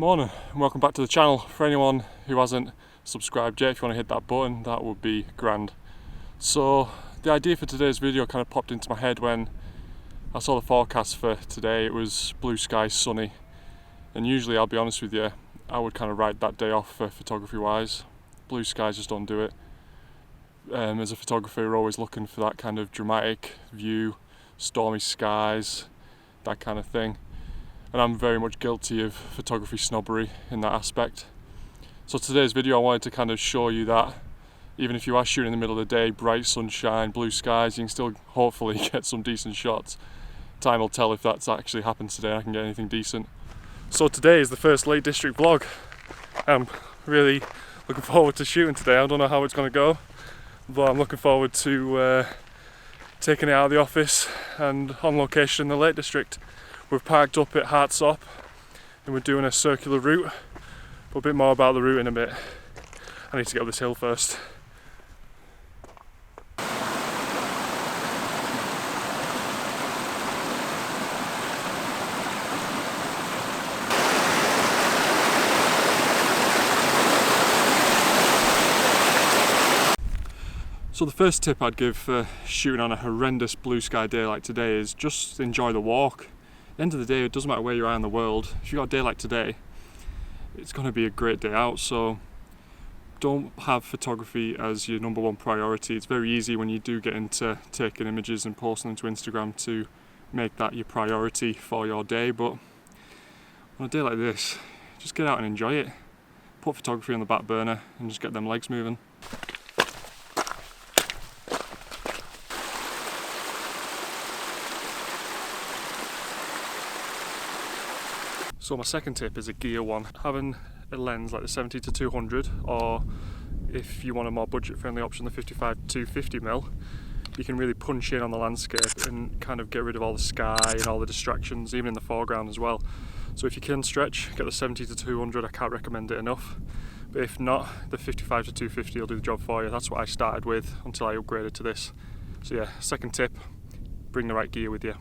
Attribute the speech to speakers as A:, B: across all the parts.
A: Morning and welcome back to the channel. For anyone who hasn't subscribed yet, if you want to hit that button, that would be grand. So the idea for today's video kind of popped into my head when I saw the forecast for today. It was blue skies, sunny, and usually, I'll be honest with you, I would kind of write that day off for photography wise. Blue skies just don't do it. As a photographer, you're always looking for that kind of dramatic view, stormy skies, that kind of thing. And I'm very much guilty of photography snobbery in that aspect. So today's video, I wanted to kind of show you that even if you are shooting in the middle of the day, bright sunshine, blue skies, you can still hopefully get some decent shots. Time will tell if that's actually happened today, I can get anything decent. So today is the first Lake District vlog. I'm really looking forward to shooting today. I don't know how it's going to go, but I'm looking forward to taking it out of the office and on location in the Lake District. We've parked up at Hartsop and we're doing a circular route, but a bit more about the route in a bit. I need to get up this hill first. So the first tip I'd give for shooting on a horrendous blue sky day like today is just enjoy the walk. At the end of the day, it doesn't matter where you are in the world. If you've got a day like today, it's going to be a great day out. So don't have photography as your number one priority. It's very easy when you do get into taking images and posting them to Instagram to make that your priority for your day. But on a day like this, just get out and enjoy it. Put photography on the back burner and just get them legs moving. So my second tip is a gear one. Having a lens like the 70-200, or if you want a more budget-friendly option, the 55-250mm, you can really punch in on the landscape and kind of get rid of all the sky and all the distractions, even in the foreground as well. So if you can stretch, get the 70-200. I can't recommend it enough. But if not, the 55-250 will do the job for you. That's what I started with until I upgraded to this. So yeah, second tip, bring the right gear with you.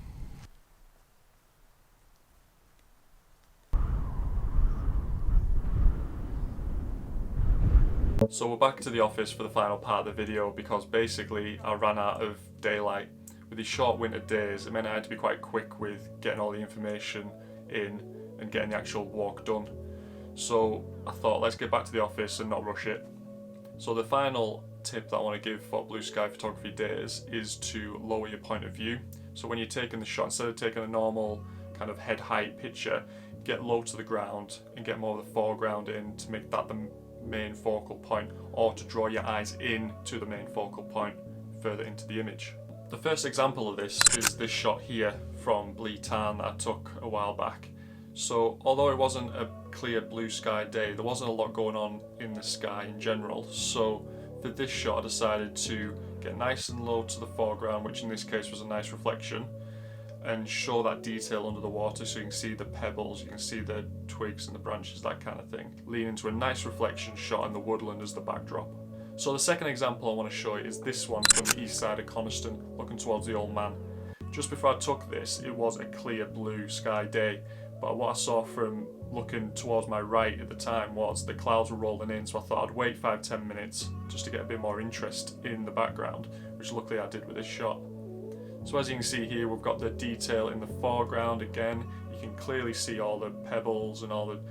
A: So we're back to the office for the final part of the video because basically I ran out of daylight. With these short winter days, it meant I had to be quite quick with getting all the information in and getting the actual walk done. So I thought, let's get back to the office and not rush it. So the final tip that I want to give for blue sky photography days is to lower your point of view. So when you're taking the shot, instead of taking a normal kind of head height picture, get low to the ground and get more of the foreground in to make that the main focal point, or to draw your eyes in to the main focal point further into the image. The first example of this is this shot here from Blee Tarn that I took a while back. So although it wasn't a clear blue sky day, there wasn't a lot going on in the sky in general. So for this shot I decided to get nice and low to the foreground, which in this case was a nice reflection, and show that detail under the water so you can see the pebbles, you can see the twigs and the branches, that kind of thing. Lean into a nice reflection shot in the woodland as the backdrop. So the second example I want to show you is this one from the east side of Coniston, looking towards the Old Man. Just before I took this, it was a clear blue sky day, but what I saw from looking towards my right at the time was the clouds were rolling in, so I thought I'd wait 5-10 minutes just to get a bit more interest in the background, which luckily I did with this shot. So as you can see here, we've got the detail in the foreground again. You can clearly see all the pebbles and all the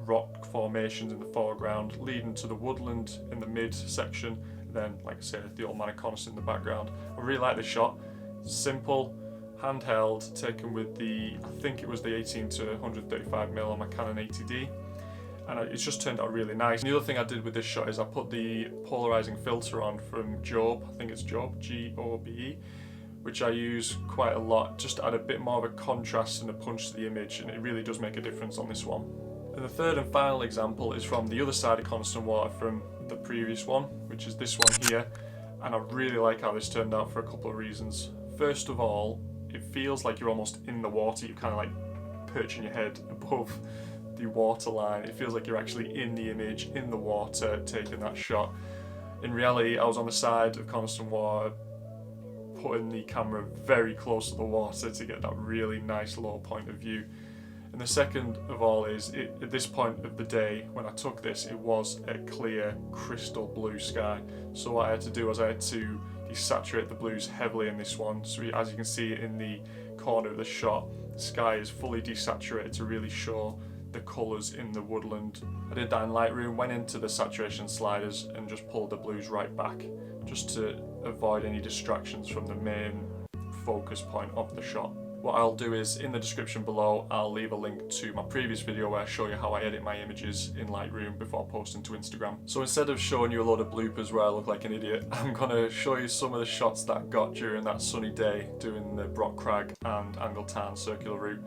A: rock formations in the foreground, leading to the woodland in the mid section. And then, like I said, the Old Man of Coniston in the background. I really like this shot. Simple, handheld, taken with the, I think it was the 18-135mm on my Canon 80D. And it's just turned out really nice. And the other thing I did with this shot is I put the polarizing filter on from Jobe. I think it's Jobe, G-O-B-E. Which I use quite a lot, just to add a bit more of a contrast and a punch to the image, and it really does make a difference on this one. And the third and final example is from the other side of Coniston Water from the previous one, which is this one here, and I really like how this turned out for a couple of reasons. First of all, it feels like you're almost in the water, you're kind of like perching your head above the water line. It feels like you're actually in the image, in the water, taking that shot. In reality, I was on the side of Coniston Water, putting the camera very close to the water to get that really nice low point of view. And the second of all is, at this point of the day when I took this, it was a clear crystal blue sky. So what I had to do was I had to desaturate the blues heavily in this one. So as you can see in the corner of the shot, the sky is fully desaturated to really show the colours in the woodland. I did that in Lightroom, went into the saturation sliders and just pulled the blues right back, just to avoid any distractions from the main focus point of the shot. What I'll do is, in the description below, I'll leave a link to my previous video where I show you how I edit my images in Lightroom before posting to Instagram. So instead of showing you a load of bloopers where I look like an idiot, I'm gonna show you some of the shots that I got during that sunny day doing the Brock Crag and Angle Tarn circular route.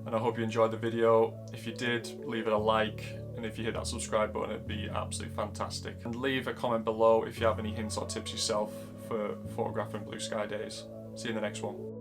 A: And I hope you enjoyed the video. If you did, leave it a like, and if you hit that subscribe button, it'd be absolutely fantastic. And leave a comment below if you have any hints or tips yourself for photographing blue sky days. See you in the next one.